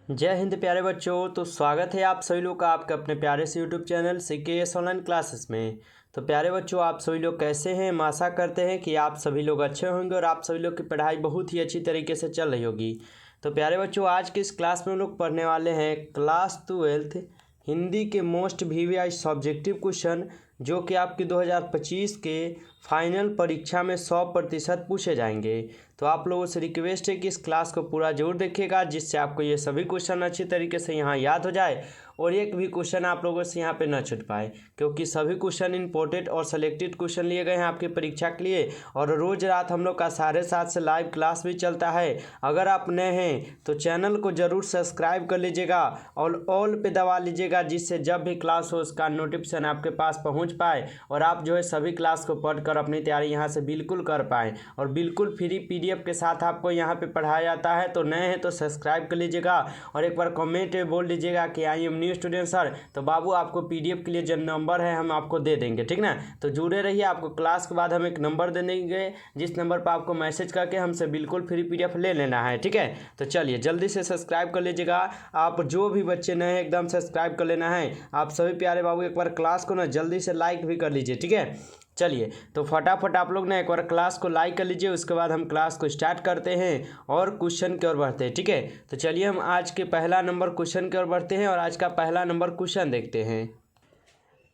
जय हिंद प्यारे बच्चों। तो स्वागत है आप सभी लोग का आपके अपने प्यारे से YouTube channel CKS online classes में। तो प्यारे बच्चों, आप सभी लोग कैसे हैं? हम आशा करते हैं कि आप सभी लोग अच्छे होंगे और आप सभी लोग की पढ़ाई बहुत ही अच्छी तरीके से चल रही होगी। तो प्यारे बच्चों, आज की इस क्लास में हम लोग पढ़ने वाले हैं क्लास 12 हिंदी के मोस्ट VVI सब्जेक्टिव क्वेश्चन, जो कि आपकी 2025 के फाइनल परीक्षा में 100% पूछे जाएंगे। तो आप लोगों से रिक्वेस्ट है कि इस क्लास को पूरा जरूर देखिएगा, जिससे आपको ये सभी क्वेश्चन अच्छी तरीके से यहाँ याद हो जाए और एक भी क्वेश्चन आप लोगों से यहाँ पे न छूट पाए, क्योंकि सभी क्वेश्चन इंपॉर्टेंट और सेलेक्टेड क्वेश्चन लिए गए हैं आपकी परीक्षा के लिए। और रोज़ रात हम लोग का 7:30 से लाइव क्लास भी चलता है। अगर आप नए हैं तो चैनल को ज़रूर सब्सक्राइब कर लीजिएगा और ऑल पे दबा लीजिएगा, जिससे जब भी क्लास हो उसका नोटिफिकेशन आपके पास पहुँच पाए और आप जो है सभी क्लास को पढ़कर अपनी तैयारी यहाँ से बिल्कुल कर पाएँ। और बिल्कुल फ्री PDF के साथ आपको यहाँ पे पढ़ाया जाता है। तो नए हैं तो सब्सक्राइब कर लीजिएगा और एक बार कमेंट में बोल दीजिएगा कि I am new student sir, तो बाबू आपको PDF के लिए जो नंबर है हम आपको दे देंगे, ठीक ना। तो जुड़े रहिए। आपको क्लास के बाद हम एक नंबर दे देंगे, जिस नंबर पर आपको मैसेज करके हमसे बिल्कुल फ्री PDF ले लेना है, ठीक है। तो चलिए जल्दी से सब्सक्राइब कर लीजिएगा। आप जो भी बच्चे नए हैं एकदम सब्सक्राइब कर लेना है। आप सभी प्यारे बाबू एक बार क्लास को ना जल्दी से लाइक भी कर लीजिए, ठीक है। चलिए तो फटाफट आप लोग ना एक बार क्लास को लाइक कर लीजिए, उसके बाद हम क्लास को स्टार्ट करते हैं और क्वेश्चन की ओर बढ़ते हैं, ठीक है। तो चलिए हम आज के पहला नंबर क्वेश्चन की ओर बढ़ते हैं और आज का पहला नंबर क्वेश्चन देखते हैं।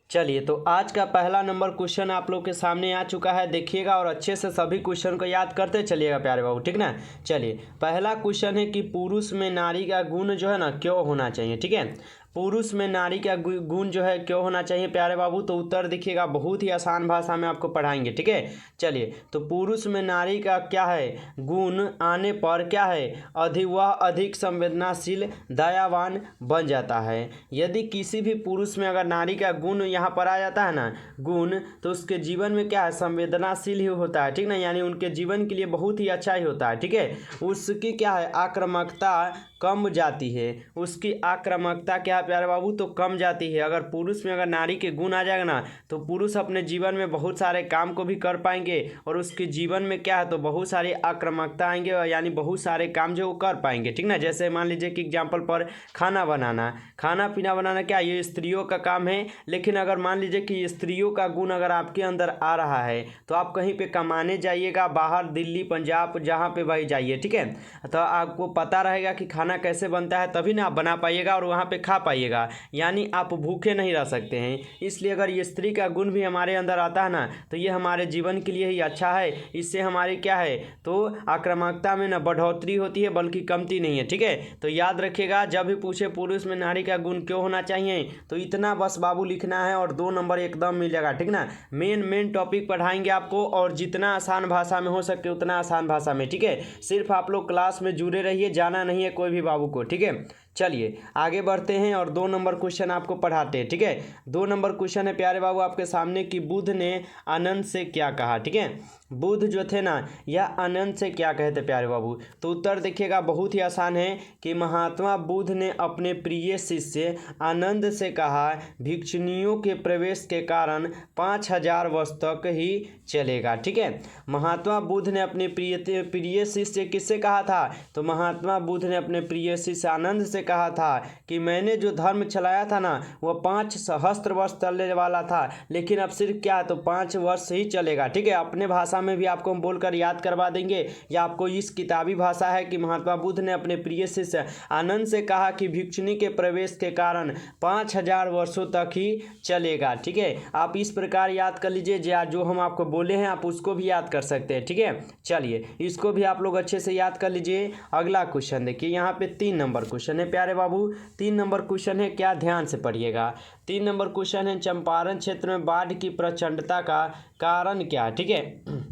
चलिए तो आज का पहला नंबर क्वेश्चन आप लोग के सामने आ चुका है, देखिएगा और अच्छे से सभी क्वेश्चन को याद करते चलिएगा प्यारे बाबू, ठीक ना। चलिए पहला क्वेश्चन है कि पुरुष में नारी का गुण जो है ना क्यों होना चाहिए, ठीक है। पुरुष में नारी का गुण जो है क्यों होना चाहिए प्यारे बाबू। तो उत्तर देखिएगा, बहुत ही आसान भाषा में आपको पढ़ाएंगे, ठीक है। चलिए तो पुरुष में नारी का क्या है गुण आने पर क्या है, वह अधिक संवेदनशील दयावान बन जाता है। यदि किसी भी पुरुष में अगर नारी का गुण यहाँ पर आ जाता है ना गुण, तो उसके जीवन में क्या है, संवेदनशील ही होता है, ठीक ना। यानी उनके जीवन के लिए बहुत ही अच्छा ही होता है, ठीक है। उसकी क्या है, आक्रामकता कम जाती है। उसकी आक्रामकता क्या है प्यारे बाबू, तो कम जाती है। अगर पुरुष में अगर नारी के गुण आ जाएगा ना, तो पुरुष अपने जीवन में बहुत सारे काम को भी कर पाएंगे और उसके जीवन में क्या है, तो बहुत सारी आक्रामकता आएंगे, यानी बहुत सारे काम जो वो कर पाएंगे, ठीक ना। जैसे मान लीजिए कि एग्जाम्पल पर खाना बनाना, खाना पीना बनाना क्या ये स्त्रियों का काम है। लेकिन अगर मान लीजिए कि स्त्रियों का गुण अगर आपके अंदर आ रहा है, तो आप कहीं पे कमाने जाइएगा बाहर, दिल्ली पंजाब जहाँ पे भाई जाइए, ठीक है। तो आपको पता रहेगा कि खाना कैसे बनता है, तभी ना आप बना पाइएगा और वहाँ पे खा पाइएगा। यानी आप भूखे नहीं रह सकते हैं। इसलिए अगर ये स्त्री का गुण भी हमारे अंदर आता है ना, तो ये हमारे जीवन के लिए ही अच्छा है। इससे हमारी क्या है, तो आक्रामकता में ना बढ़ोतरी होती है बल्कि कमती नहीं है, ठीक है। तो याद रखिएगा, जब भी पूछे पुरुष में नारी का गुण क्यों होना चाहिए, तो इतना बस बाबू लिखना है और 2 नंबर एकदम मिलेगा, ठीक ना। मेन टॉपिक पढ़ाएंगे आपको और जितना आसान भाषा में हो सके उतना आसान भाषा में, ठीक है। सिर्फ आप लोग क्लास में जुड़े रहिए, जाना नहीं है कोई भी बाबू को, ठीक है। चलिए आगे बढ़ते हैं और 2 नंबर क्वेश्चन आपको पढ़ाते हैं, ठीक है। 2 नंबर क्वेश्चन है प्यारे बाबू आपके सामने कि बुद्ध ने आनंद से क्या कहा, ठीक है। बुद्ध जो थे ना, यह आनंद से क्या कहते प्यारे बाबू। तो उत्तर देखिएगा, बहुत ही आसान है कि महात्मा बुद्ध ने अपने प्रिय शिष्य आनंद से कहा, भिक्षुनियों के प्रवेश के कारण 5000 वर्ष तक ही चलेगा, ठीक है। महात्मा बुद्ध ने अपने प्रिय शिष्य किससे कहा था, तो महात्मा बुद्ध ने अपने प्रिय शिष्य आनंद से कहा था कि मैंने जो धर्म चलाया था ना, वह 5 सहस्त्र वर्ष चलने वाला था, लेकिन अब सिर्फ क्या है, तो 5 वर्ष ही चलेगा, ठीक है। अपने भाषा में भी आपको हम बोलकर याद करवा देंगे, या आपको इस किताबी भाषा है कि महात्मा बुद्ध ने अपने प्रिय शिष्य आनंद से कहा कि भिक्षुनी के प्रवेश के कारण 5000 वर्षों तक ही चलेगा, ठीक है। आप इस प्रकार याद कर लीजिए, जो हम आपको बोले हैं आप उसको भी याद कर सकते हैं, ठीक है। चलिए इसको भी आप लोग अच्छे से याद कर लीजिए। अगला क्वेश्चन देखिए, यहाँ पे 3 नंबर क्वेश्चन है प्यारे बाबू। 3 नंबर क्वेश्चन है, क्या ध्यान से पढ़िएगा। 3 नंबर क्वेश्चन है, चंपारण क्षेत्र में बाढ़ की प्रचंडता का कारण क्या, ठीक है।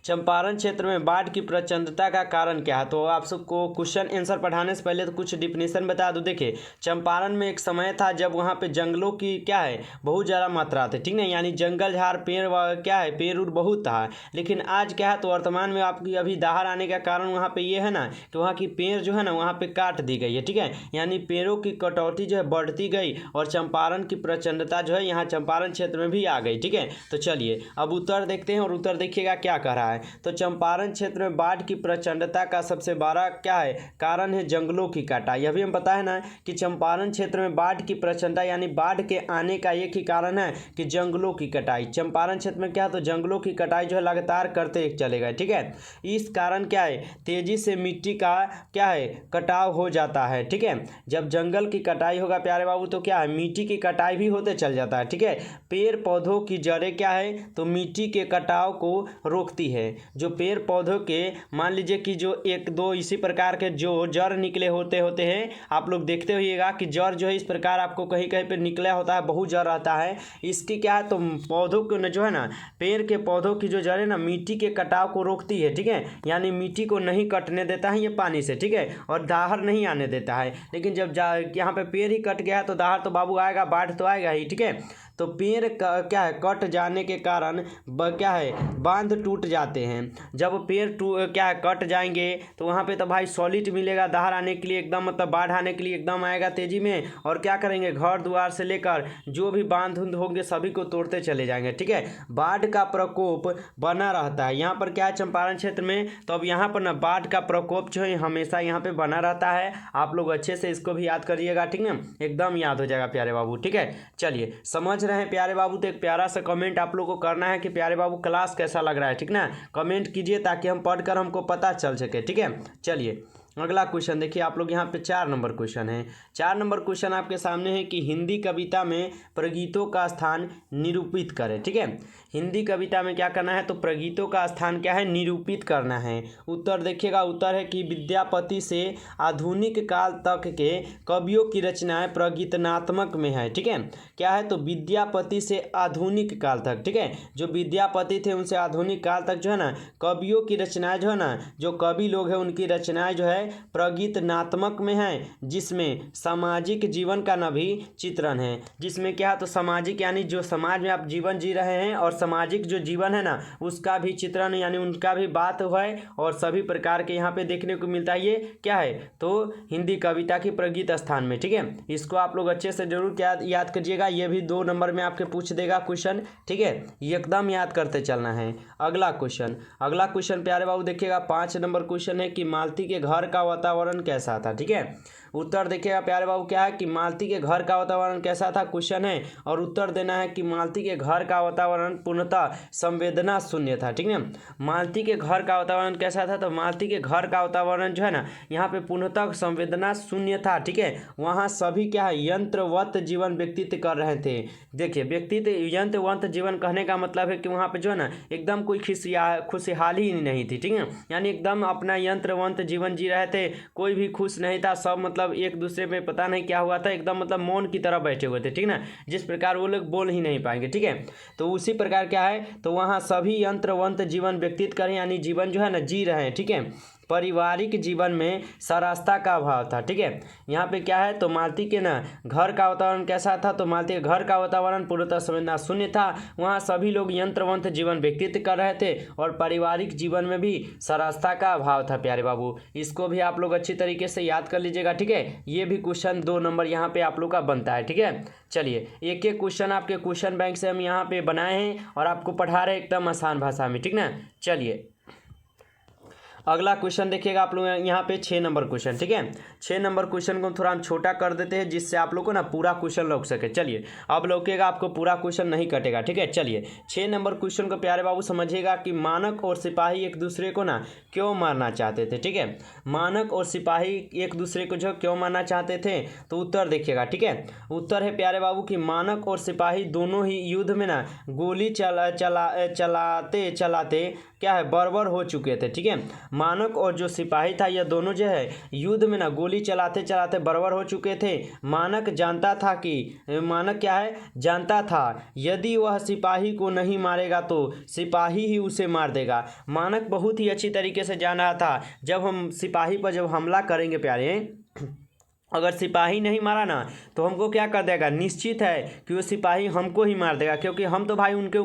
चंपारण क्षेत्र में बाढ़ की प्रचंडता का कारण क्या है। तो आप सबको क्वेश्चन आंसर पढ़ाने से पहले तो कुछ डिफिनेशन बता दूं। देखिए चंपारण में एक समय था जब वहाँ पे जंगलों की क्या है, बहुत ज़्यादा मात्रा थी, ठीक ना। यानी जंगल झाड़ पेड़ क्या है, पेड़ उड़ बहुत था। लेकिन आज क्या है, तो वर्तमान में आपकी अभी दहाड़ आने का कारण वहाँ पे ये है ना कि वहाँ की पेड़ जो है ना वहाँ पे काट दी गई है, ठीक है। यानी पेड़ों की कटौती जो है बढ़ती गई और चंपारण की प्रचंडता जो है यहाँ चंपारण क्षेत्र में भी आ गई, ठीक है। तो चलिए अब उत्तर देखते हैं और उत्तर देखिएगा क्या कह रहा है। है। तो चंपारण क्षेत्र में बाढ़ की प्रचंडता का सबसे बड़ा क्या है कारण है जंगलों की कटाई। अभी हम पता है ना कि चंपारण क्षेत्र में बाढ़ की प्रचंडता यानी बाढ़ के आने का एक ही कारण है कि जंगलों की कटाई। चंपारण क्षेत्र में क्या, तो जंगलों की कटाई जो है लगातार करते चले गए, ठीक है। इस कारण क्या है, तेजी से मिट्टी का क्या है कटाव हो जाता है, ठीक है। जब जंगल की कटाई होगा प्यारे बाबू तो क्या है, मिट्टी की कटाई भी होते चल जाता है, ठीक है। पेड़ पौधों की जड़ें क्या है, तो मिट्टी के कटाव को रोकती है। जो पेड़ पौधों के मान लीजिए कि जो एक दो इसी प्रकार के जो जड़ निकले होते हैं, आप लोग देखते होइएगा कि जड़ जो है इस प्रकार आपको कहीं कहीं पे निकला होता है, बहुत जड़ रहता है। इसकी क्या है, तो पौधों को जो है ना, पेड़ के पौधों की जो जड़ है ना, मिट्टी के कटाव को रोकती है, ठीक है। यानी मिट्टी को नहीं कटने देता है ये पानी से, ठीक है, और दाहर नहीं आने देता है। लेकिन जब यहाँ पे पेड़ ही कट गया तो दाहर तो बाबू आएगा, बाढ़ तो आएगा ही, ठीक है। तो पेड़ क्या है कट जाने के कारण क्या है बांध टूट जाते हैं। जब पेड़ क्या है कट जाएंगे तो वहाँ पे तो भाई सॉलिड मिलेगा दाहर आने के लिए, एकदम मतलब बाढ़ आने के लिए एकदम आएगा तेजी में। और क्या करेंगे, घर द्वार से लेकर जो भी बांध होंगे सभी को तोड़ते चले जाएंगे, ठीक है। बाढ़ का प्रकोप बना रहता है। यहाँ पर क्या है चंपारण क्षेत्र में, तो अब यहाँ पर ना बाढ़ का प्रकोप जो है हमेशा यहाँ पे बना रहता है। आप लोग अच्छे से इसको भी याद करिएगा, ठीक है, एकदम याद हो जाएगा प्यारे बाबू, ठीक है। चलिए समझ रहे हैं प्यारे बाबू, तो एक प्यारा सा कमेंट आप लोग को करना है कि प्यारे बाबू क्लास कैसा लग रहा है, ठीक ना। कमेंट कीजिए ताकि हम पढ़कर हमको पता चल सके, ठीक है। चलिए अगला क्वेश्चन देखिए आप लोग, यहाँ पे 4 नंबर क्वेश्चन है। 4 नंबर क्वेश्चन आपके सामने है कि हिंदी कविता में प्रगीतों का स्थान निरूपित करें, ठीक है। हिंदी कविता में क्या करना है, तो प्रगीतों का स्थान क्या है निरूपित करना है। उत्तर देखिएगा, उत्तर है कि विद्यापति से आधुनिक काल तक के कवियों की रचनाएं प्रगीतनात्मक में है, ठीक है। क्या है, तो विद्यापति से आधुनिक काल तक, ठीक है, जो विद्यापति थे उनसे आधुनिक काल तक जो है ना कवियों की रचनाएं जो है ना, जो कवि लोग हैं उनकी रचनाएं जो है प्रगीतनात्मक में है, जिसमें सामाजिक जीवन का न भी चित्रण है। जिसमें क्या है, तो सामाजिक यानी जो समाज में आप जीवन जी रहे हैं और सामाजिक जो जीवन है ना उसका भी चित्रण यानी उनका भी बात है, और सभी प्रकार के यहाँ पे देखने को मिलता है। ये क्या है, तो हिंदी कविता की प्रगीत स्थान में, ठीक है। इसको आप लोग अच्छे से जरूर क्या याद करिएगा, ये भी 2 नंबर में आपके पूछ देगा क्वेश्चन, ठीक है, एकदम याद करते चलना है। अगला क्वेश्चन प्यारे बाबू देखिएगा 5 नंबर क्वेश्चन है कि मालती के घर का वातावरण कैसा था, ठीक है। उत्तर देखिएगा प्यारे बाबू क्या है कि मालती के घर का वातावरण कैसा था क्वेश्चन है, और उत्तर देना है कि मालती के घर का वातावरण पूर्णतः संवेदना शून्य था, ठीक है। मालती के घर का वातावरण कैसा था, तो मालती के घर का वातावरण जो है ना यहाँ पे पूर्णतः संवेदना शून्य था, ठीक है। वहाँ सभी क्या है यंत्रवत जीवन व्यतीत कर रहे थे। देखिए व्यतीत यंत्रवत जीवन कहने का मतलब है कि वहाँ पे जो है ना एकदम कोई खुशहाली ही नहीं थी, ठीक है। यानी एकदम अपना यंत्रवत जीवन जी रहे थे, कोई भी खुश नहीं था, सब मतलब एक दूसरे में पता नहीं क्या हुआ था, एकदम मतलब मौन की तरह बैठे हुए थे, ठीक ना। जिस प्रकार वो लोग बोल ही नहीं पाएंगे, ठीक है। तो उसी प्रकार क्या है, तो वहाँ सभी यंत्रवत जीवन व्यतीत करें यानी जीवन जो है ना जी रहे हैं, ठीक है। पारिवारिक जीवन में सरास्ता का अभाव था, ठीक है। यहाँ पे क्या है, तो मालती के ना घर का वातावरण कैसा था, तो मालती के घर का वातावरण पूर्णतः संवेदना शून्य था। वहाँ सभी लोग यंत्रवत जीवन व्यतीत कर रहे थे और पारिवारिक जीवन में भी सरास्ता का अभाव था प्यारे बाबू। इसको भी आप लोग अच्छी तरीके से याद कर लीजिएगा, ठीक है। ये भी क्वेश्चन 2 नंबर यहाँ पे आप लोग का बनता है, ठीक है। चलिए एक एक क्वेश्चन आपके क्वेश्चन बैंक से हम यहाँ पे बनाए हैं और आपको पढ़ा रहे हैं एकदम आसान भाषा में, ठीक ना। चलिए अगला क्वेश्चन देखिएगा आप लोग यहाँ पे 6 नंबर क्वेश्चन, ठीक है। 6 नंबर क्वेश्चन को थोड़ा हम छोटा कर देते हैं जिससे आप लोग को ना पूरा क्वेश्चन लौक सके। चलिए अब लौकेगा, आपको पूरा क्वेश्चन नहीं कटेगा, ठीक है। चलिए 6 नंबर क्वेश्चन को प्यारे बाबू समझिएगा कि मानक और सिपाही एक दूसरे को ना क्यों मारना चाहते थे, ठीक है। मानक और सिपाही एक दूसरे को जो क्यों मारना चाहते थे, तो उत्तर देखिएगा, ठीक है। उत्तर है प्यारे बाबू कि मानक और सिपाही दोनों ही युद्ध में ना गोली चलाते चलाते क्या है बर्बाद हो चुके थे, ठीक है। मानक और जो सिपाही था यह दोनों जो है युद्ध में ना गोली चलाते चलाते बर्बाद हो चुके थे। मानक क्या है जानता था यदि वह सिपाही को नहीं मारेगा तो सिपाही ही उसे मार देगा। मानक बहुत ही अच्छी तरीके से जान रहा था जब हम सिपाही पर जब हमला करेंगे प्यारे अगर सिपाही नहीं मारा ना तो हमको क्या कर देगा, निश्चित है कि वो सिपाही हमको ही मार देगा, क्योंकि हम तो भाई उनके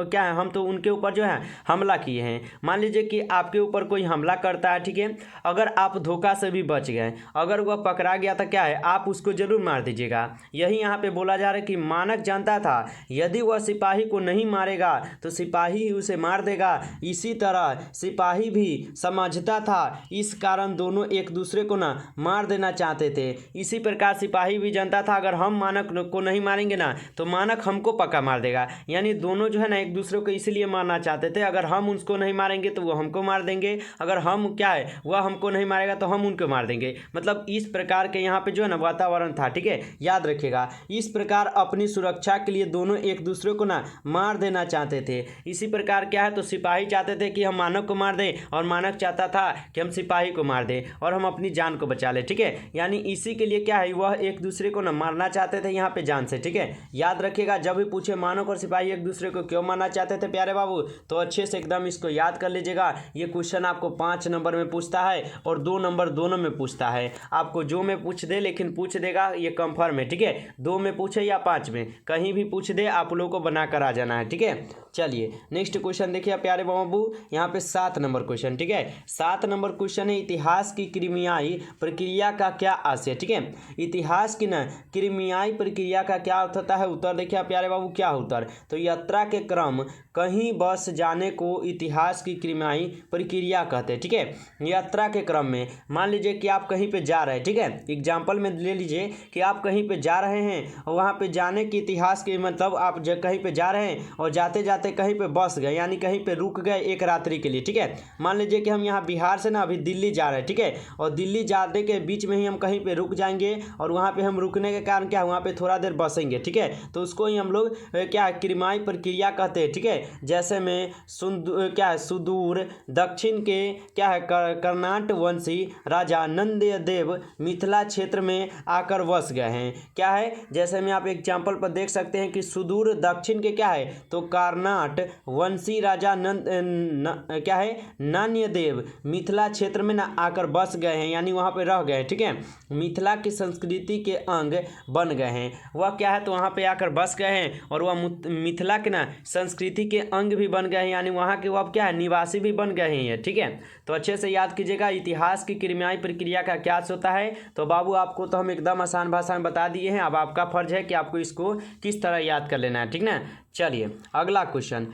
क्या है, हम तो उनके ऊपर जो है हमला किए हैं। मान लीजिए कि आपके ऊपर कोई हमला करता है, ठीक है, अगर आप धोखा से भी बच गए, अगर वह पकड़ा गया तो क्या है, आप उसको जरूर मार दीजिएगा। यही यहाँ पे बोला जा रहा है कि मानक जानता था यदि वह सिपाही को नहीं मारेगा तो सिपाही ही उसे मार देगा। इसी तरह सिपाही भी समझता था, इस कारण दोनों एक दूसरे को ना मार देना चाहते थे। इसी प्रकार सिपाही भी जानता था अगर हम मानक को नहीं मारेंगे ना तो मानक हमको पक्का मार देगा। यानी दोनों जो है ना एक दूसरे को इसलिए मारना चाहते थे, अगर हम उसको नहीं मारेंगे तो वो हमको मार देंगे, अगर हम क्या है वह हमको नहीं मारेगा तो हम उनको मार देंगे। मतलब इस प्रकार के यहाँ पे जो है ना वातावरण था, ठीक है, याद रखिएगा। इस प्रकार अपनी सुरक्षा के लिए दोनों एक दूसरे को ना मार देना चाहते थे। इसी प्रकार क्या है, तो सिपाही चाहते थे कि हम मानक को मार दें और मानक चाहता था कि हम सिपाही को मार दें और हम अपनी जान को बचा लें, ठीक है। यानी इसी के लिए क्या है, वह एक दूसरे को ना मारना चाहते थे यहाँ पे जान से, ठीक है। याद रखिएगा, जब भी पूछे मानक और सिपाही एक दूसरे को क्यों मारना चाहते थे प्यारे बाबू, तो अच्छे से एकदम इसको याद कर लीजिएगा। ये क्वेश्चन आपको 5 नंबर में पूछता है और 2 नंबर दोनों में पूछता है। आपको जो में पूछ दे, लेकिन पूछ देगा ये कंफर्म है, ठीक है। 2 में पूछे या 5 में, कहीं भी पूछ दे, आप लोगों को बना कर आ जाना है, ठीक है। चलिए नेक्स्ट क्वेश्चन देखिए प्यारे बाबू, यहाँ पे 7 नंबर क्वेश्चन, ठीक है। 7 नंबर क्वेश्चन है, इतिहास की क्रिमियाई प्रक्रिया का क्या आशय, ठीक है। इतिहास की ना क्रिमियाई प्रक्रिया का क्या अर्थ होता है, उत्तर देखिए प्यारे बाबू क्या उत्तर, तो यात्रा के क्रम कहीं बस जाने को इतिहास की क्रिमियाई प्रक्रिया कहते हैं, ठीक है। यात्रा के क्रम में मान लीजिए कि आप कहीं पे जा रहे हैं, ठीक है, एग्जाम्पल में ले लीजिए कि आप कहीं पे जा रहे हैं और वहाँ पे जाने की इतिहास की मतलब आप कहीं पे जा रहे हैं और जाते जाते कहीं पे बस गए, यानी कहीं पे रुक गए एक रात्रि के लिए, ठीक है। मान लीजिए कि हम यहाँ बिहार से ना अभी दिल्ली जा रहे हैं, ठीक है, और दिल्ली जाने के बीच में ही हम कहीं पे रुक जाएंगे और वहाँ पे हम रुकने के कारण क्या वहाँ पे थोड़ा देर बसेंगे, ठीक है, तो उसको ही हम लोग क्या क्रिमियाई प्रक्रिया कहते हैं, ठीक है। जैसे में क्या है, सुदूर दक्षिण के क्या है कर्नाट वंशी राजा नंददेव मिथिला क्षेत्र में आकर बस गए हैं, क्या है, जैसे में आप एग्जाम्पल पर देख सकते हैं कि सुदूर दक्षिण के क्या है, तो कर्नाट वंशी राजा क्या है नान्यदेव मिथिला क्षेत्र में ना आकर बस गए हैं, यानी वहाँ पे रह गए, ठीक है, मिथिला की संस्कृति के अंग बन गए हैं। वह क्या है, तो वहाँ पे आकर बस गए हैं और वह मिथिला के ना संस्कृति के अंग भी बन गए हैं, यानी वहाँ के वो अब क्या है निवासी भी बन गए हैं, ठीक है। तो अच्छे से याद कीजिएगा इतिहास की क्रिमियाई प्रक्रिया का क्या होता है। तो बाबू आपको तो हम एकदम आसान भाषा में बता दिए हैं, अब आपका फर्ज है कि आपको इसको किस तरह याद कर लेना है, ठीक ना। चलिए अगला क्वेश्चन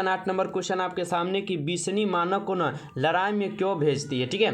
8 नंबर क्वेश्चन आपके सामने कि बिस्नी मानव को ना लड़ाई में क्यों भेजती है, ठीक है।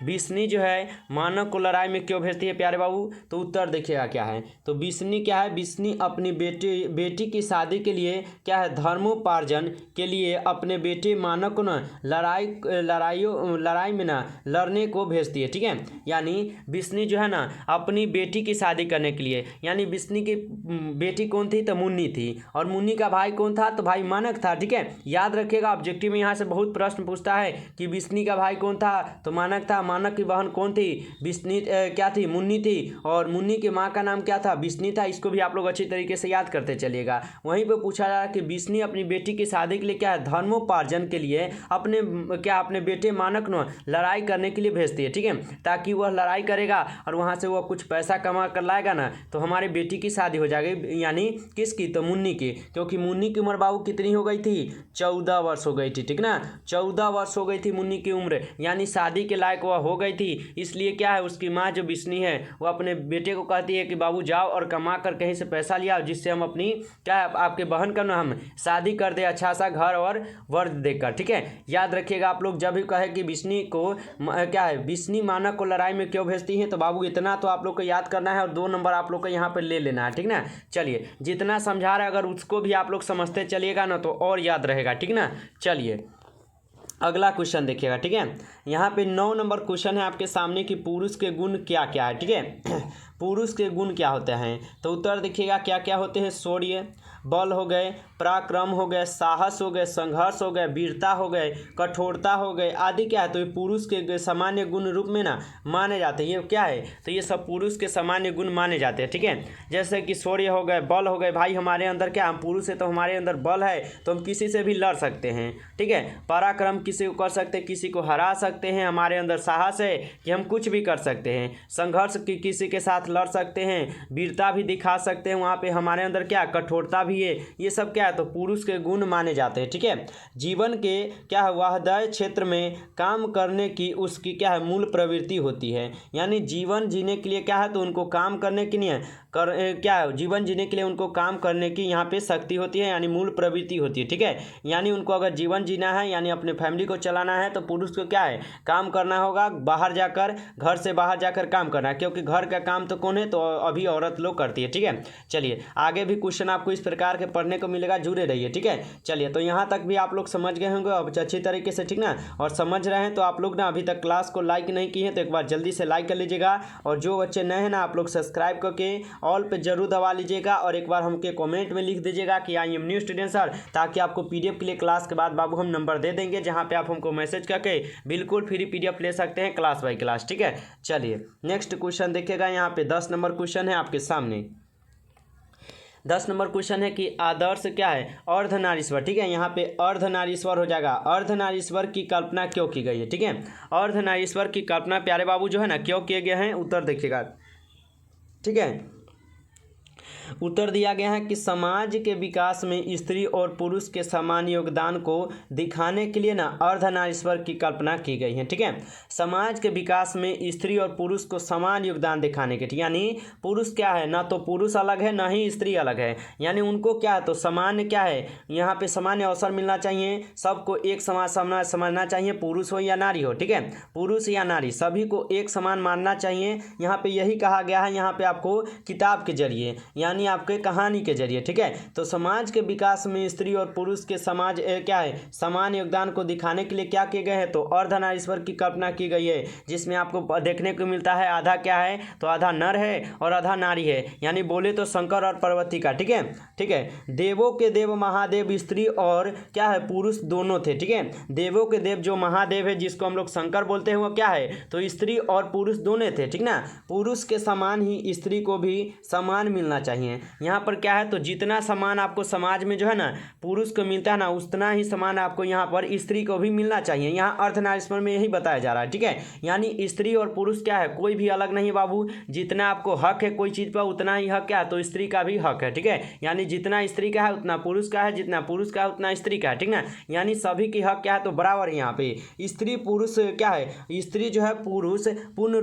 बिस्नी जो है मानव को लड़ाई में क्यों भेजती है प्यारे बाबू, तो उत्तर देखिएगा क्या है, तो बिस्नी क्या है, बिस्नी अपनी बेटी की शादी के लिए क्या है धर्मोपार्जन के लिए अपने बेटे मानव को ना लड़ाई में ना लड़ने को भेजती है, ठीक है। यानी बिस्नी जो है ना अपनी बेटी की शादी करने के लिए, यानी बिस्नी की बेटी कौन थी, तो मुन्नी थी, और मुन्नी का भाई कौन था, तो भाई मानक था, ठीक है। याद रखिएगा ऑब्जेक्टिव में यहाँ से बहुत प्रश्न पूछता है कि बिस्नी का भाई कौन था, तो मानक था, मानक की बहन कौन थी, बिस्नी क्या थी, मुन्नी थी, और मुन्नी के माँ का नाम क्या था, बिस्नी था। इसको भी आप लोग अच्छी तरीके से याद करते चलिएगा। वहीं पर पूछा जा रहा है कि बिस्नी अपनी बेटी की शादी के लिए क्या है धर्मोपार्जन के लिए अपने बेटे मानक को लड़ाई करने के लिए भेजती है, ठीक है, ताकि वह लड़ाई करेगा और वहाँ से वह कुछ पैसा कमा कर लाएगा ना, तो हमारे बेटी की शादी हो जाएगी, यानी किसकी, तो मुन्नी की, क्योंकि मुन्नी की उम्र बाबू कितनी हो गई थी, 14 वर्ष हो गई थी, ठीक ना, 14 वर्ष हो गई थी मुन्नी की उम्र, यानी शादी के लायक वह हो गई थी। इसलिए क्या है उसकी माँ जो बिस्नी है वो अपने बेटे को कहती है कि बाबू जाओ और कमा कर कहीं से पैसा लिया जिससे हम अपनी क्या है आपके बहन का ना हम शादी कर दे, अच्छा सा घर और वर देकर, ठीक है। याद रखिएगा आप लोग जब भी कहे कि बिस्नी को क्या है बिस्नी मानक को लड़ाई में क्यों भेजती है, तो बाबू इतना तो आप लोग को याद करना है और 2 नंबर आप लोग को यहाँ पे ले लेना है, ठीक ना। चलिए जितना समझा रहा है अगर उसको भी आप लोग समझते चलिएगा ना तो और याद रहेगा, ठीक ना। चलिए अगला क्वेश्चन देखिएगा, ठीक है। यहाँ पे 9 नंबर क्वेश्चन है आपके सामने कि पुरुष के गुण क्या क्या है, ठीक है। पुरुष के गुण क्या होते हैं, तो उत्तर देखिएगा क्या क्या होते हैं, शौर्य, बल हो गए, पराक्रम हो गए, साहस हो गए, संघर्ष हो गए, वीरता हो गए, कठोरता हो गए आदि क्या है तो ये पुरुष के सामान्य गुण रूप में ना माने जाते हैं। ये क्या है तो ये सब पुरुष के सामान्य गुण माने जाते हैं। ठीक है, जैसे कि शौर्य हो गए, बल हो गए, भाई हमारे अंदर क्या, हम पुरुष है तो हमारे अंदर बल है तो हम किसी से भी लड़ सकते हैं। ठीक है, पराक्रम किसी को कर सकते हैं, किसी को हरा सकते हैं, हमारे अंदर साहस है कि हम कुछ भी कर सकते हैं, संघर्ष की किसी के साथ लड़ सकते हैं, वीरता भी दिखा सकते हैं, वहाँ पे हमारे अंदर क्या कठोरता भी है। ये सब क्या है तो पुरुष के गुण माने जाते हैं। ठीक है, जीवन के क्या है वाहदाय क्षेत्र में काम करने की उसकी क्या है मूल प्रवृत्ति होती है। यानी जीवन जीने के लिए क्या है तो उनको काम करने के लिए क्या है जीवन जीने के लिए उनको काम करने की यहाँ पे शक्ति होती है, यानी मूल प्रवृत्ति होती है। ठीक है, यानी उनको अगर जीवन जीना है यानी अपने फैमिली को चलाना है तो पुरुष को क्या है काम करना होगा, बाहर जाकर, घर से बाहर जाकर काम करना है, क्योंकि घर का काम तो कौन है तो अभी औरत लोग करती है। ठीक है, चलिए आगे भी क्वेश्चन आपको इस प्रकार के पढ़ने को मिलेगा, जुड़े रहिए। ठीक है, चलिए तो यहाँ तक भी आप लोग समझ गए होंगे अब अच्छी तरीके से। ठीक ना, और समझ रहे हैं तो आप लोग ना अभी तक क्लास को लाइक नहीं किए हैं तो एक बार जल्दी से लाइक कर लीजिएगा, और जो बच्चे नए हैं ना आप लोग सब्सक्राइब करके ऑल पे जरूर दबा लीजिएगा, और एक बार हमके कमेंट में लिख दीजिएगा कि I am new student sir, ताकि आपको पीडीएफ के लिए क्लास के बाद बाबू हम नंबर दे देंगे, जहाँ पे आप हमको मैसेज करके बिल्कुल फ्री पीडीएफ ले सकते हैं क्लास बाय क्लास। ठीक है, चलिए नेक्स्ट क्वेश्चन देखिएगा, यहाँ पे 10 नंबर क्वेश्चन है आपके सामने। 10 नंबर क्वेश्चन है कि आदर्श क्या है अर्धनारीश्वर। ठीक है, यहाँ पे अर्धनारीश्वर हो जाएगा। अर्धनारीश्वर की कल्पना क्यों की गई है। ठीक है, अर्धनारीश्वर की कल्पना प्यारे बाबू जो है ना क्यों किए गए हैं, उत्तर देखिएगा। ठीक है, उत्तर दिया गया है कि समाज के विकास में स्त्री और पुरुष के समान योगदान को दिखाने के लिए ना अर्धनारीश्वर की कल्पना की गई है। ठीक है, समाज के विकास में स्त्री और पुरुष को समान योगदान दिखाने के, यानी पुरुष क्या है ना तो पुरुष अलग है ना ही स्त्री अलग है, यानी उनको क्या है तो समान क्या है यहाँ पे सामान्य अवसर मिलना चाहिए, सबको एक समान समझना चाहिए, पुरुष हो या नारी हो। ठीक है, पुरुष या नारी सभी को एक समान मानना चाहिए। यहाँ पे यही कहा गया है, यहाँ पे आपको किताब के जरिए यानी आपके कहानी के जरिए। ठीक है, तो समाज के विकास में स्त्री और पुरुष के समाज क्या है समान योगदान को दिखाने के लिए क्या किए गए हैं तो अर्धनारीश्वर की कल्पना की गई है, जिसमें आपको देखने को मिलता है आधा क्या है तो आधा नर है और आधा नारी है, यानी बोले तो शंकर और पार्वती का। ठीक है, ठीक है, देवों के देव महादेव स्त्री और क्या है पुरुष दोनों थे। ठीक है, देवों के देव जो महादेव है जिसको हम लोग शंकर बोलते हैं वो क्या है तो स्त्री और पुरुष दोनों थे। ठीक ना, पुरुष के समान ही स्त्री को भी समान मिलना चाहिए। यहाँ पर क्या है तो जितना समान आपको समाज में जो है ना पुरुष को मिलता है ना उतना ही समान आपको यहाँ पर स्त्री को भी मिलना चाहिए। यहाँ अर्धनारीश्वर में यही बताया जा रहा है। ठीक है, यानी स्त्री और पुरुष क्या है कोई भी अलग नहीं बाबू, जितना आपको हक है कोई चीज़ पर उतना ही हक क्या है तो स्त्री का भी हक है। ठीक है, यानी जितना स्त्री का है उतना पुरुष का है, जितना पुरुष का है उतना स्त्री का है। ठीक ना, यानी सभी की हक क्या है तो बराबर है। यहाँ पे स्त्री पुरुष क्या है स्त्री जो है पुरुष पूर्ण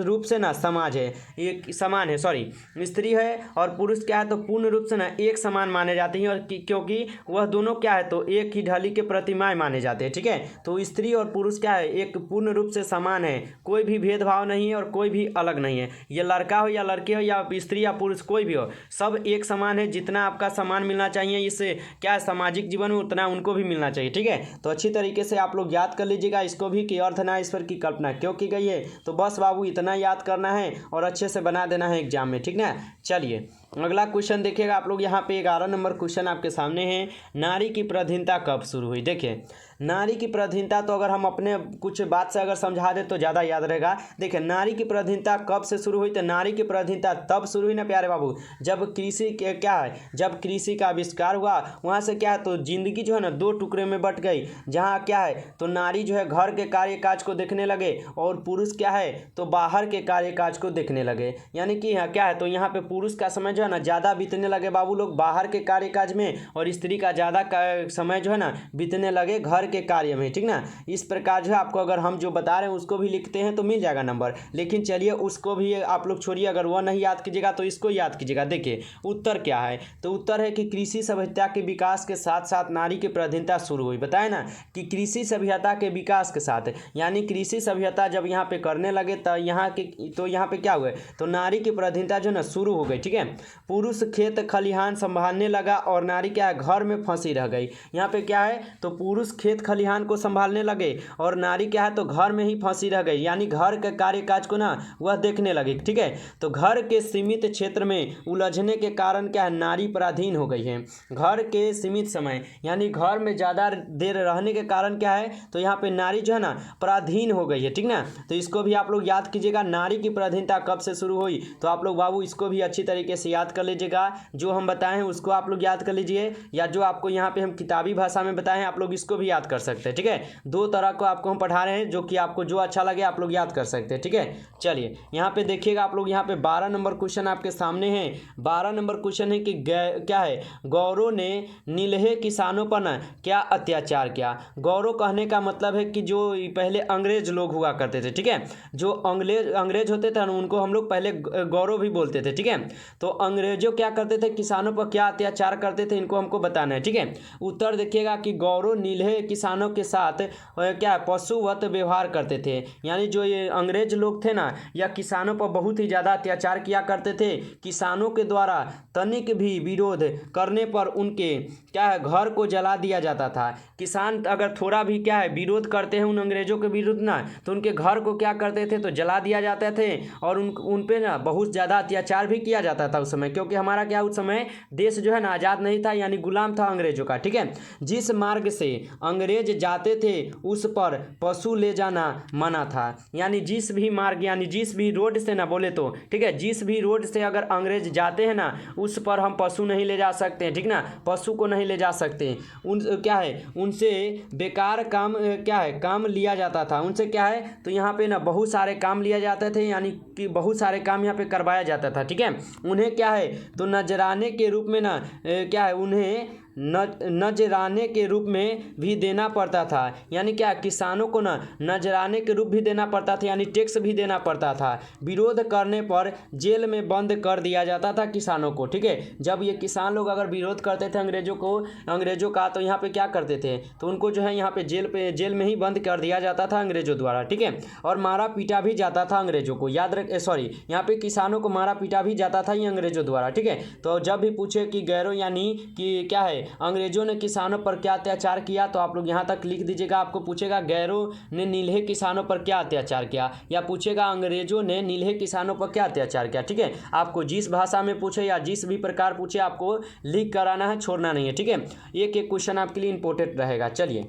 रूप से ना समाज है एक समान है, सॉरी स्त्री है और पुरुष क्या है तो पूर्ण रूप से ना एक समान माने जाते हैं, और क्योंकि वह दोनों क्या है तो एक ही ढाली के प्रतिमाएं माने जाते हैं। ठीक है, तो स्त्री और पुरुष क्या है एक पूर्ण रूप से समान है, कोई भी भेदभाव नहीं है और कोई भी अलग नहीं है। ये लड़का हो या लड़की हो या स्त्री या पुरुष कोई भी हो, सब एक समान है। जितना आपका समान मिलना चाहिए इससे क्या है सामाजिक जीवन में उतना उनको भी मिलना चाहिए। ठीक है, तो अच्छी तरीके से आप लोग याद कर लीजिएगा इसको भी कि अर्धनारीश्वर की कल्पना क्यों की गई है। तो बस बाबू इतना याद करना है और अच्छे से बना देना है एग्जाम में। ठीक ना, चलिए अगला क्वेश्चन देखिएगा आप लोग। यहाँ पे 11 नंबर क्वेश्चन आपके सामने है, नारी की पराधीनता कब शुरू हुई। देखिए नारी की पराधीनता तो अगर हम अपने कुछ बात से अगर समझा दे तो ज़्यादा याद रहेगा। देखिए नारी की पराधीनता कब से शुरू हुई तो नारी की पराधीनता तब शुरू हुई ना प्यारे बाबू जब कृषि के क्या है जब कृषि का आविष्कार हुआ, वहाँ से क्या है तो जिंदगी जो है ना 2 टुकड़े में बट गई, जहाँ क्या है तो नारी जो है घर के कार्य काज को देखने लगे और पुरुष क्या है तो बाहर के कार्य काज को देखने लगे। यानी कि क्या है तो यहाँ पे पुरुष का समय जो है ना ज़्यादा बीतने लगे बाबू लोग बाहर के कार्य काज में, और स्त्री का ज़्यादा समय जो है ना बीतने लगे घर के कार्य में। ठीक ना, इस प्रकार जो है आपको अगर हम जो बता रहे हैं उसको भी लिखते हैं तो मिल जाएगा नंबर, लेकिन चलिए उसको भी आप लोग छोड़िए, अगर वह नहीं याद कीजिएगा तो इसको याद कीजिएगा। देखिए उत्तर क्या है तो उत्तर है कि कृषि सभ्यता के विकास के साथ साथ नारी की पराधीनता शुरू हुई। बताए ना कि कृषि सभ्यता के विकास के साथ, यानी कृषि सभ्यता जब यहाँ पे करने लगे तो यहाँ पे क्या हुए तो नारी की पराधीनता जो ना शुरू हो गई। ठीक है, पुरुष खेत खलिहान संभालने लगा और नारी क्या है घर में फंसी रह गई। यहाँ पे क्या है तो पुरुष खेत खेत खलिहान को संभालने लगे और नारी क्या है तो घर में ही फंसी रह गई, यानी घर के कार्य काज को ना वह देखने लगी। ठीक है, तो घर के सीमित क्षेत्र में उलझने के कारण क्या है नारी पराधीन हो गई है। घर के सीमित समय यानी घर में ज़्यादा देर रहने के कारण क्या है तो यहाँ पे नारी जो है ना पराधीन हो गई है। ठीक ना, तो इसको भी आप लोग याद कीजिएगा, नारी की पराधीनता कब से शुरू हुई, तो आप लोग बाबू इसको भी अच्छी तरीके से याद कर लीजिएगा। जो हम बताए हैं उसको आप लोग याद कर लीजिए, या जो आपको यहाँ पे हम किताबी भाषा में बताए हैं आप लोग इसको भी याद कर सकते हैं। ठीक है, दो तरह को आपको हम पढ़ा रहे हैं, जो कि आपको जो अच्छा लगे आप लोग याद कर सकते हैं। ठीक है, चलिए यहाँ पे देखिएगा आप लोग, यहाँ पे 12 नंबर क्वेश्चन आपके सामने है। 12 नंबर क्वेश्चन है कि क्या है, गौरव ने नीलहे किसानों पर ना क्या अत्याचार किया। गौरव कहने का मतलब है कि जो पहले अंग्रेज लोग हुआ करते थे। ठीक है, जो अंग्रेज होते थे उनको हम लोग पहले गौरव भी बोलते थे। ठीक है, तो अंग्रेजों क्या करते थे, किसानों पर क्या अत्याचार करते थे, इनको हमको बताना है। ठीक है, उत्तर देखिएगा कि गौरव नीलहे किसानों के साथ क्या पशुवत व्यवहार करते थे, यानी जो ये अंग्रेज लोग थे ना या किसानों पर बहुत ही ज़्यादा अत्याचार किया करते थे। किसानों के द्वारा तनिक भी विरोध करने पर उनके क्या है घर को जला दिया जाता था। किसान अगर थोड़ा भी क्या है विरोध करते हैं उन अंग्रेजों के विरुद्ध ना, तो उनके घर को क्या करते थे तो जला दिया जाते थे, और उन पे ना बहुत ज़्यादा अत्याचार भी किया जाता था उस समय, क्योंकि हमारा क्या उस समय देश जो है ना आज़ाद नहीं था, यानी गुलाम था अंग्रेजों का। ठीक है, जिस मार्ग से अंग्रेज जाते थे उस पर पशु ले जाना मना था, यानी जिस भी मार्ग यानी जिस भी रोड से ना बोले तो ठीक है, जिस भी रोड से अगर अंग्रेज जाते हैं ना उस पर हम पशु नहीं ले जा सकते हैं। ठीक ना, पशु को नहीं ले जा सकते, उन क्या है उनसे बेकार काम क्या है काम लिया जाता था उनसे क्या है, तो यहाँ पे ना बहुत सारे काम लिया जाते थे, यानी कि बहुत सारे काम यहाँ पे करवाया जाता था। ठीक है, उन्हें क्या है तो नजराने के रूप में ना क्या है उन्हें नजराने के रूप में भी देना पड़ता था, यानी क्या किसानों को ना नजराने के रूप भी देना पड़ता था, यानी टैक्स भी देना पड़ता था। विरोध करने पर जेल में बंद कर दिया जाता था किसानों को। ठीक है, जब ये किसान लोग अगर विरोध करते थे अंग्रेजों का तो यहाँ पे क्या करते थे तो उनको जो है यहाँ पे जेल में ही बंद कर दिया जाता था अंग्रेजों द्वारा। ठीक है, और मारा पीटा भी जाता था अंग्रेजों को, याद रख सॉरी यहाँ पे किसानों को मारा पीटा भी जाता था ये अंग्रेजों द्वारा। ठीक है, तो जब भी पूछे कि गैरों यानी कि क्या है अंग्रेजों ने किसानों पर क्या अत्याचार किया, तो आप लोग यहाँ तक लिख दीजिएगा। आपको पूछेगा गैरों ने नीलहे किसानों पर क्या अत्याचार किया, या पूछेगा अंग्रेजों ने नीलहे किसानों पर क्या अत्याचार किया। ठीक है, आपको जिस भाषा में पूछे या जिस भी प्रकार पूछे आपको लिख कर आना है, छोड़ना नहीं है। ठीक है, एक एक क्वेश्चन आपके लिए इंपॉर्टेंट रहेगा। चलिए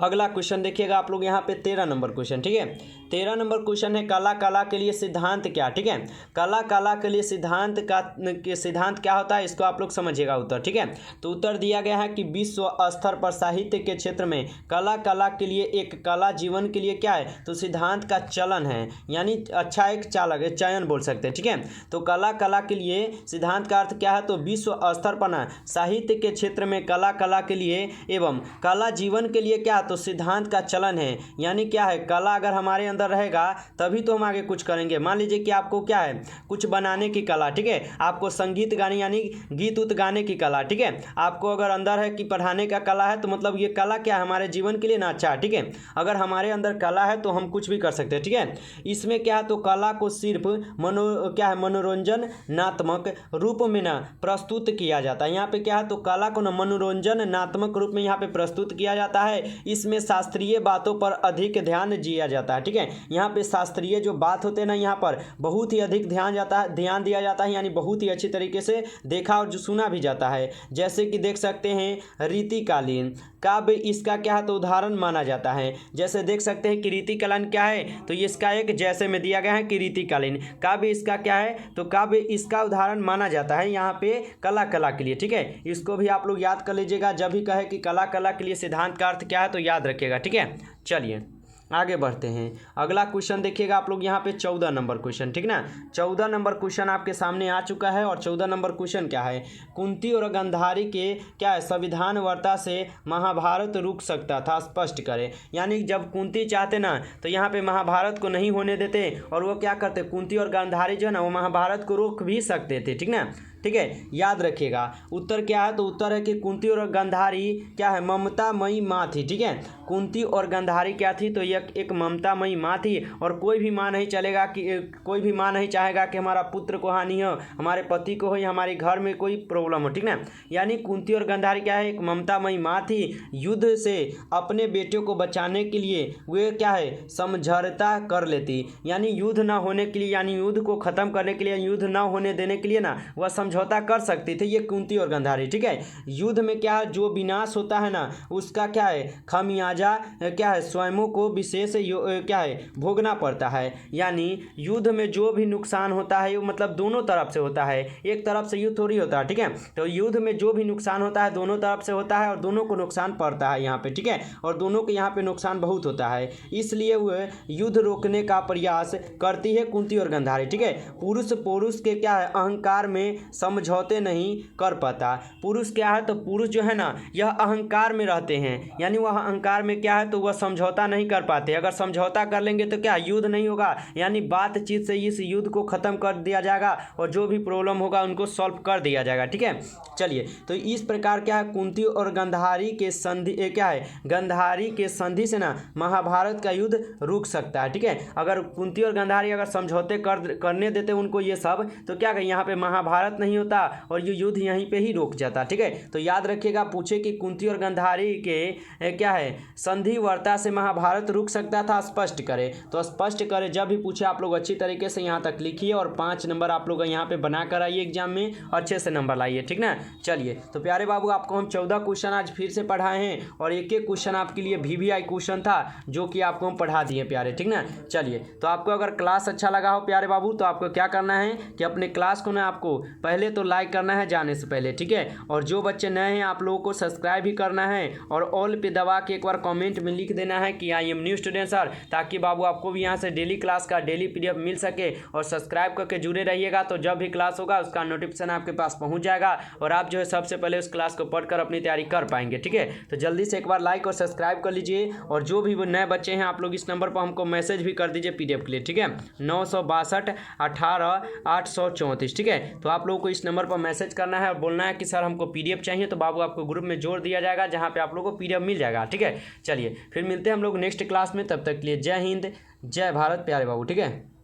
अगला क्वेश्चन देखिएगा आप लोग यहाँ पे 13 नंबर क्वेश्चन। ठीक है, 13 नंबर क्वेश्चन है कला के लिए सिद्धांत क्या। ठीक है, कला के लिए सिद्धांत क्या होता है इसको आप लोग समझिएगा उत्तर। ठीक है, तो उत्तर दिया गया है कि विश्व स्तर पर साहित्य के क्षेत्र में कला के लिए एक कला जीवन के लिए क्या है तो सिद्धांत का चलन है, यानी अच्छा एक चयन बोल सकते हैं। ठीक है, तो कला के लिए सिद्धांत का अर्थ क्या है तो विश्व स्तर पर ना साहित्य के क्षेत्र में कला के लिए एवं कला जीवन के लिए क्या तो सिद्धांत का चलन है, यानी क्या है कला अगर हमारे अंदर रहेगा तभी तो हम आगे कुछ करेंगे। मान लीजिए कि आपको क्या है कुछ बनाने की कला, ठीक है, आपको संगीत गाने यानी गीत उत गाने की कला, ठीक है, आपको अगर अंदर है कि पढ़ाने का कला है तो मतलब ये कला क्या है हमारे जीवन के लिए ना अच्छा है। ठीक है, अगर हमारे अंदर कला है तो हम कुछ भी कर सकते हैं। ठीक है, इसमें क्या है तो कला को सिर्फ मनोरंजनात्मक रूप में ना प्रस्तुत किया जाता है। यहाँ पे क्या है तो कला को ना मनोरंजनात्मक रूप में यहाँ पे प्रस्तुत किया जाता है। इसमें शास्त्रीय बातों पर अधिक ध्यान दिया जाता है। ठीक है, यहाँ पे शास्त्रीय जो बात होते हैं ना यहाँ पर बहुत ही अधिक ध्यान दिया जाता है, यानी बहुत ही अच्छी तरीके से देखा और जो सुना भी जाता है। जैसे कि देख सकते हैं रीतिकालीन काव्य इसका क्या है तो उदाहरण माना जाता है। जैसे देख सकते हैं कि रीतिकालीन क्या है तो ये इसका एक जैसे में दिया गया है कि रीतिकालीन काव्य इसका क्या है तो काव्य इसका उदाहरण माना जाता है यहाँ पे कला के लिए। ठीक है, इसको भी आप लोग याद कर लीजिएगा, जब भी कहे कि कला के लिए सिद्धांत का अर्थ क्या है तो याद रखिएगा। ठीक है, चलिए आगे बढ़ते हैं। अगला क्वेश्चन देखिएगा आप लोग यहाँ पे 14 नंबर क्वेश्चन, ठीक ना, 14 नंबर क्वेश्चन आपके सामने आ चुका है। और 14 नंबर क्वेश्चन क्या है कुंती और गांधारी के क्या है संविधान वार्ता से महाभारत रुक सकता था, स्पष्ट करें। यानी जब कुंती चाहते ना तो यहाँ पे महाभारत को नहीं होने देते और वो क्या करते कुंती और गांधारी जो है ना वो महाभारत को रोक भी सकते थे। ठीक ना, ठीक है, याद रखिएगा। उत्तर क्या है, तो उत्तर है कि कुंती और गांधारी क्या है, ममतामयी माँ थी। ठीक है, कुंती और गांधारी क्या थी, तो यह एक ममतामयी माँ थी। और कोई भी माँ नहीं चलेगा कि कोई भी माँ नहीं चाहेगा कि हमारा पुत्र को हानि हो, हमारे पति को हो या हमारे घर में कोई प्रॉब्लम हो। ठीक ना, यानी कुंती और गांधारी क्या है, एक ममतामयी माँ थी। युद्ध से अपने बेटे को बचाने के लिए वे क्या है, समझौता कर लेती, यानी युद्ध ना होने के लिए, यानी युद्ध को खत्म करने के लिए, युद्ध ना होने देने के लिए ना वह समझौता कर सकती थी, ये कुंती और गांधारी। ठीक है, युद्ध में क्या है, जो विनाश होता है ना उसका क्या है, खामियाजा क्या है, स्वयं को विशेष क्या है, भोगना पड़ता है। यानी युद्ध में जो भी नुकसान होता है वो मतलब दोनों तरफ से होता है, एक तरफ से युद्ध थोड़ी होता है। ठीक है, तो युद्ध में जो भी नुकसान होता है दोनों तरफ से होता है और दोनों को नुकसान पड़ता है यहाँ पे। ठीक है, और दोनों के यहाँ पे नुकसान बहुत होता है, इसलिए वह युद्ध रोकने का प्रयास करती है कुंती और गांधारी। ठीक है, पुरुष के क्या है, अहंकार में समझौते नहीं कर पाता। पुरुष क्या है, तो पुरुष जो है ना यह अहंकार में रहते हैं, यानी वह अहंकार में क्या है, तो वह समझौता नहीं कर पाते। अगर समझौता कर लेंगे तो क्या युद्ध नहीं होगा, यानी बातचीत से इस युद्ध को खत्म कर दिया जाएगा और जो भी प्रॉब्लम होगा उनको सॉल्व कर दिया जाएगा। ठीक है, चलिए, तो इस प्रकार क्या है, कुंती और गांधारी के संधि क्या है, गांधारी के संधि से ना महाभारत का युद्ध रुक सकता है। ठीक है, अगर कुंती और गांधारी अगर समझौते करने देते उनको ये सब, तो क्या कहें, यहाँ पे महाभारत नहीं होता और ये युद्ध यहीं पे ही रुक जाता। ठीक है, तो याद रखिएगा, पूछे कि कुंती और गांधारी के क्या है, संधि वार्ता से महाभारत रुक सकता था, स्पष्ट करे। तो स्पष्ट करे जब भी पूछे आप लोग अच्छी तरीके से यहाँ तक लिखिए और 5 नंबर आप लोग यहाँ पे बना कर आइए एग्जाम में, अच्छे से नंबर लाइए। ठीक ना, चलिए, तो प्यारे बाबू आपको हम 14 क्वेश्चन आज फिर से पढ़ाए हैं और एक एक क्वेश्चन आपके लिए VVI क्वेश्चन था जो कि आपको हम पढ़ा दिए प्यारे। ठीक ना, चलिए, तो आपको अगर क्लास अच्छा लगा हो प्यारे बाबू तो आपको क्या करना है कि अपने क्लास को ना आपको पहले तो लाइक करना है जाने से पहले। ठीक है, और जो बच्चे नए हैं आप लोगों को सब्सक्राइब भी करना है और ऑल पे दबा के एक बार कमेंट में लिख देना है कि I am new student sir, ताकि बाबू आपको भी यहाँ से डेली क्लास का डेली PDF मिल सके। और सब्सक्राइब करके जुड़े रहिएगा, तो जब भी क्लास होगा उसका नोटिफिकेशन आपके पास पहुँच जाएगा और आप जो है सबसे पहले उस क्लास को पढ़कर अपनी तैयारी कर पाएंगे। ठीक है, तो जल्दी से एक बार लाइक और सब्सक्राइब कर लीजिए और जो भी वो नए बच्चे हैं आप लोग इस नंबर पर हमको मैसेज भी कर दीजिए PDF के लिए। ठीक है, 962 18 834। ठीक है, तो आप लोगों को इस नंबर पर मैसेज करना है और बोलना है कि सर हमको PDF चाहिए, तो बाबू आपको ग्रुप में जोड़ दिया जाएगा जहाँ पे आप लोगों को PDF मिल जाएगा। ठीक है, चलिए फिर मिलते हैं हम लोग नेक्स्ट क्लास में, तब तक के लिए जय हिंद जय भारत प्यारे बाबू। ठीक है।